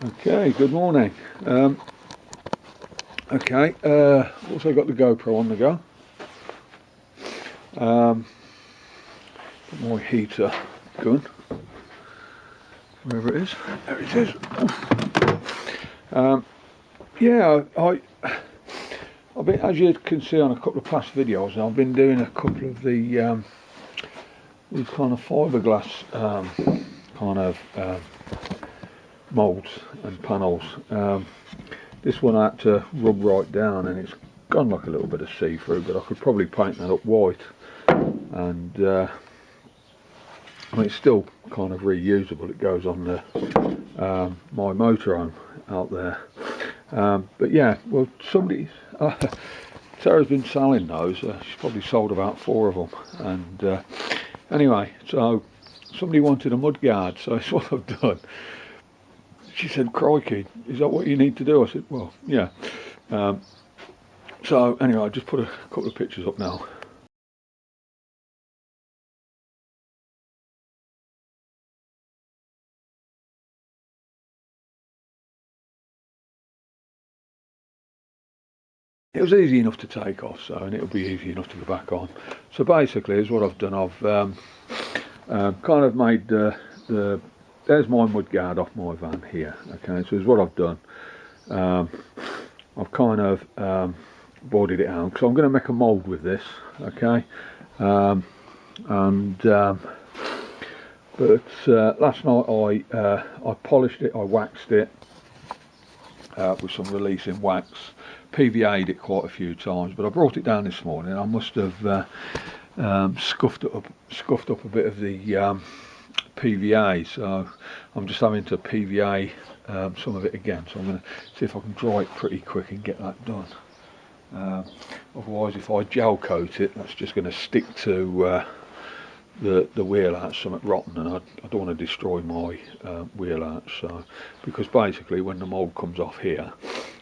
Okay, good morning. Okay, also got the GoPro on the go. Put my heater gun, wherever it is. There it is. Yeah, I've been, as you can see on a couple of past videos, I've been doing a couple of these kind of fiberglass molds and panels. This one I had to rub right down, and it's gone like a little bit of see-through, but I could probably paint that up white, and I mean, it's still kind of reusable. It goes on the my motorhome out there. But yeah, well, somebody Sarah's been selling those. She's probably sold about 4 of them, and anyway, so somebody wanted a mudguard, so that's what I've done. She said, "Crikey, is that what you need to do?" I said, "Well, yeah." So anyway, I just put a couple of pictures up now. It was easy enough to take off, so, and it'll be easy enough to go back on. So basically, is what I've done. I've kind of made there's my mudguard off my van here. Okay, so is what I've done. I've kind of boarded it out, because I'm going to make a mould with this. Okay, but last night I polished it, I waxed it with some releasing wax. PVA'd it quite a few times, but I brought it down this morning. I must have scuffed up a bit of the PVA, so I'm just having to PVA some of it again. So I'm going to see if I can dry it pretty quick and get that done. Otherwise, if I gel coat it, that's just going to stick to the wheel arch, something rotten, and I don't want to destroy my wheel arch. So, because basically when the mould comes off here,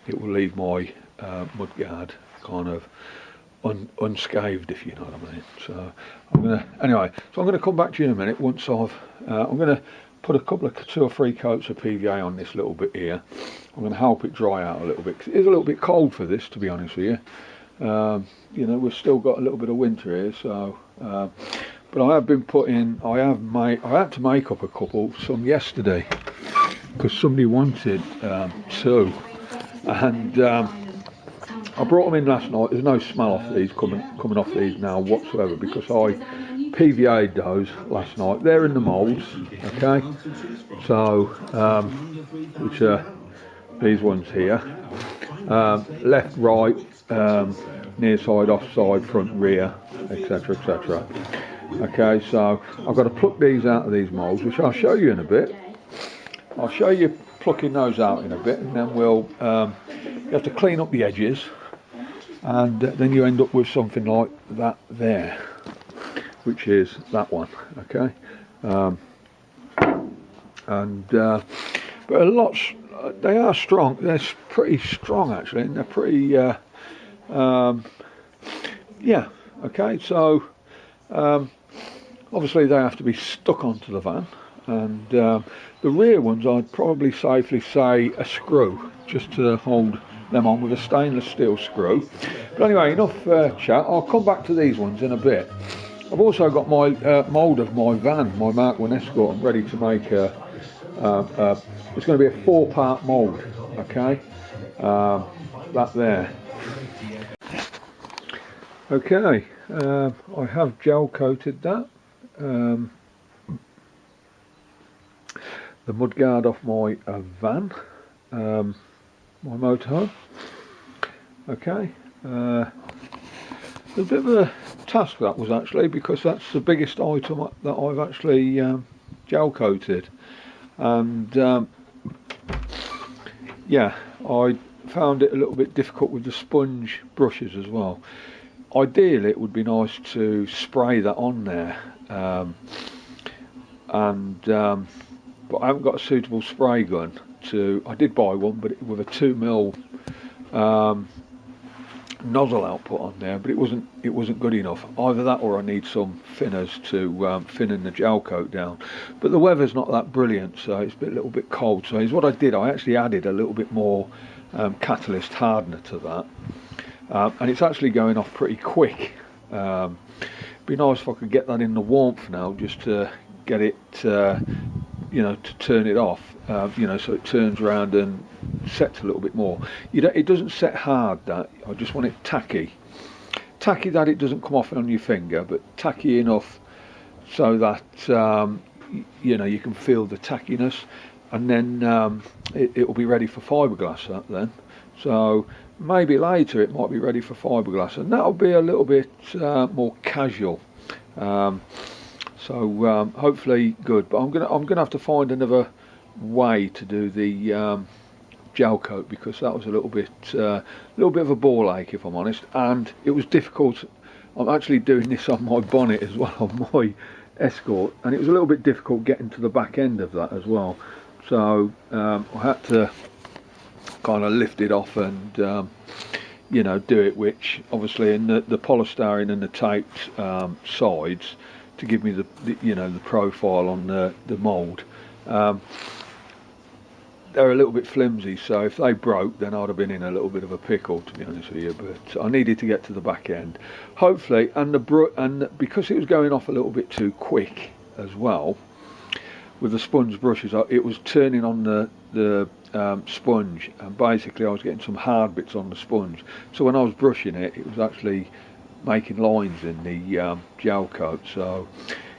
it will leave my mudguard kind of unscathed, if you know what I mean. So I'm gonna come back to you in a minute once I'm gonna put a couple of 2 or 3 coats of PVA on this little bit here. I'm gonna help it dry out a little bit, because it is a little bit cold for this, to be honest with you. You know, we've still got a little bit of winter here, so but I have been putting, I had to make up a couple, some yesterday, because somebody wanted 2, and I brought them in last night. There's no smell off these coming off these now whatsoever, because I PVA'd those last night. They're in the moulds, okay, so which are these ones here, left, right, near side, off side, front, rear, etc, etc. Okay, so I've got to pluck these out of these moulds, which I'll show you in a bit. I'll show you plucking those out in a bit, and then we'll you have to clean up the edges, and then you end up with something like that there, which is that one. Okay, but a lot, they are strong. They're pretty strong actually, and they're pretty yeah. Okay, so obviously they have to be stuck onto the van, and the rear ones I'd probably safely say a screw, just to hold them on with a stainless steel screw. But anyway, enough chat. I'll come back to these ones in a bit. I've also got my mould of my van, my Mark 1 Escort. I'm ready to make it's going to be a 4-part mould. Okay, that there. Okay, I have gel coated that. The mudguard off my van, my motorhome. Okay, a bit of a task that was, actually, because that's the biggest item that I've actually gel coated, and yeah, I found it a little bit difficult with the sponge brushes as well. Ideally, it would be nice to spray that on there, but I haven't got a suitable spray gun. I did buy one, but with a 2mm nozzle output on there, but it wasn't good enough. Either that or I need some thinners to thinning the gel coat down. But the weather's not that brilliant, so it's a little bit cold. So is what I did. I actually added a little bit more catalyst hardener to that, and it's actually going off pretty quick. Be nice if I could get that in the warmth now, just to get it, you know, to turn it off, you know, so it turns around and sets a little bit more. It doesn't set hard, that. I just want it tacky that it doesn't come off on your finger, but tacky enough so that you know, you can feel the tackiness, and then it will be ready for fiberglass then. So maybe later it might be ready for fiberglass, and that'll be a little bit more casual. So hopefully good, but I'm gonna have to find another way to do the gel coat, because that was a little bit of a ball ache, if I'm honest, and it was difficult. I'm actually doing this on my bonnet as well, on my Escort, and it was a little bit difficult getting to the back end of that as well. So I had to kind of lift it off and you know, do it, which obviously in the polystyrene and the taped sides to give me the you know, the profile on the mould, they're a little bit flimsy, so if they broke then I'd have been in a little bit of a pickle, to be honest with you. But I needed to get to the back end, hopefully, and because it was going off a little bit too quick as well with the sponge brushes, it was turning on the sponge, and basically I was getting some hard bits on the sponge, so when I was brushing it, it was actually making lines in the gel coat. So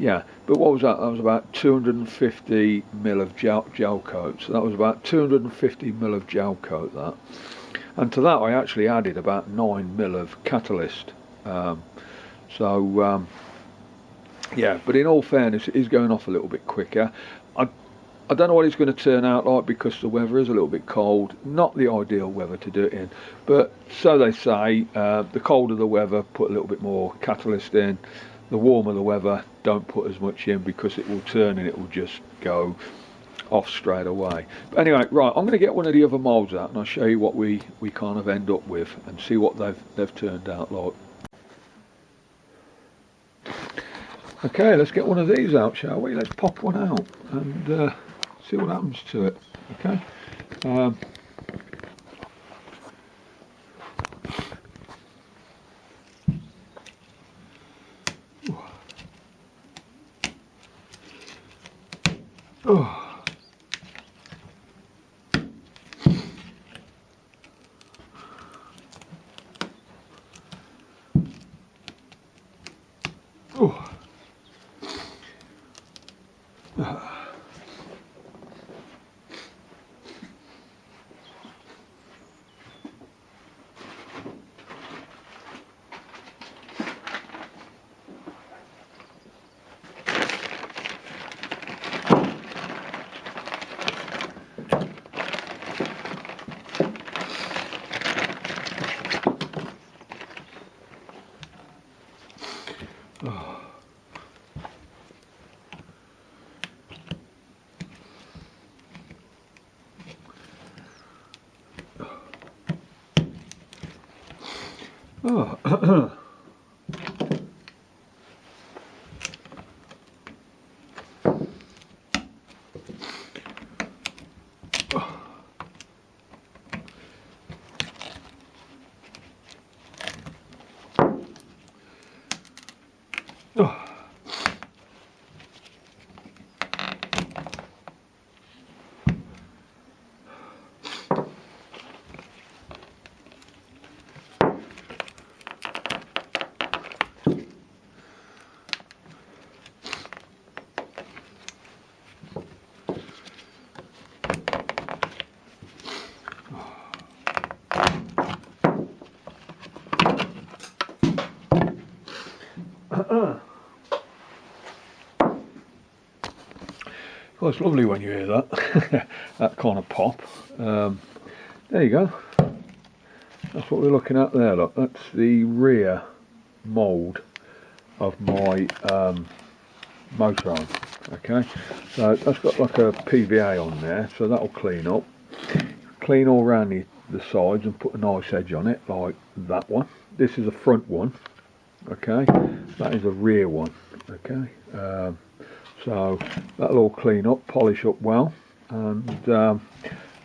yeah, but what was that? That was about 250 mil of gel coat, so that was about 250 mil of gel coat, that. And to that I actually added about 9 mil of catalyst. Yeah, but in all fairness, it is going off a little bit quicker. I don't know what it's going to turn out like, because the weather is a little bit cold. Not the ideal weather to do it in, but so they say. The colder the weather, put a little bit more catalyst in. The warmer the weather, don't put as much in, because it will turn and it will just go off straight away. But anyway, right, I'm going to get one of the other moulds out and I'll show you what we kind of end up with and see what they've turned out like. Okay, let's get one of these out, shall we? Let's pop one out and see what happens to it. Okay. Oh. Oh. Oh. Well, it's lovely when you hear that, that kind of pop. There you go. That's what we're looking at there, look. That's the rear mould of my motorhome. Okay, so that's got like a PVA on there, so that'll clean up. Clean all around the sides and put a nice edge on it like that one. This is a front one, okay, that is a rear one, okay. So that'll all clean up, polish up well, and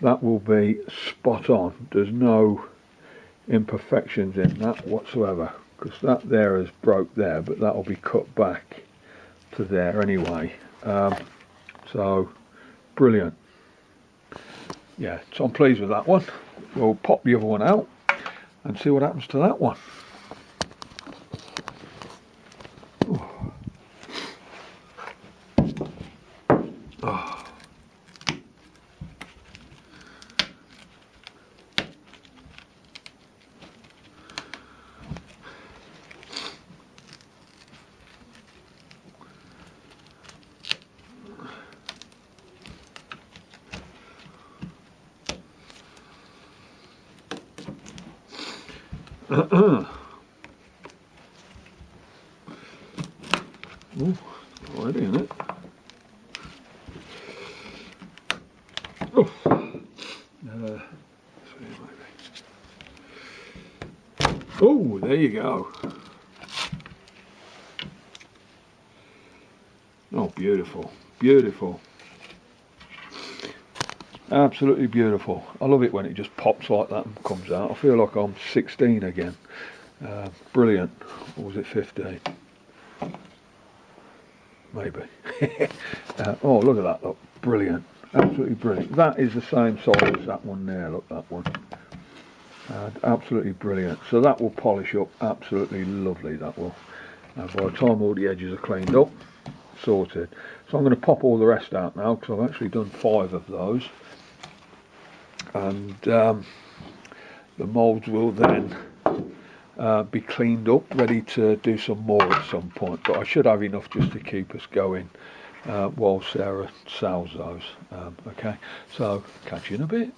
that will be spot on. There's no imperfections in that whatsoever, because that there is broke there, but that will be cut back to there anyway. So brilliant. Yeah, so I'm pleased with that one. We'll pop the other one out and see what happens to that one. Oh. Ooh, already in it. Oh, there you go. Oh, beautiful, beautiful. Absolutely beautiful. I love it when it just pops like that and comes out. I feel like I'm 16 again. Brilliant. Or was it 15? Maybe. Oh, look at that, look. Brilliant. Absolutely brilliant. That is the same size as that one there, look, that one. Absolutely brilliant. So that will polish up absolutely lovely, that will. And by the time all the edges are cleaned up, sorted. So I'm going to pop all the rest out now, because I've actually done 5 of those. And the moulds will then be cleaned up, ready to do some more at some point, but I should have enough just to keep us going while Sarah sells those. Okay, so catch you in a bit.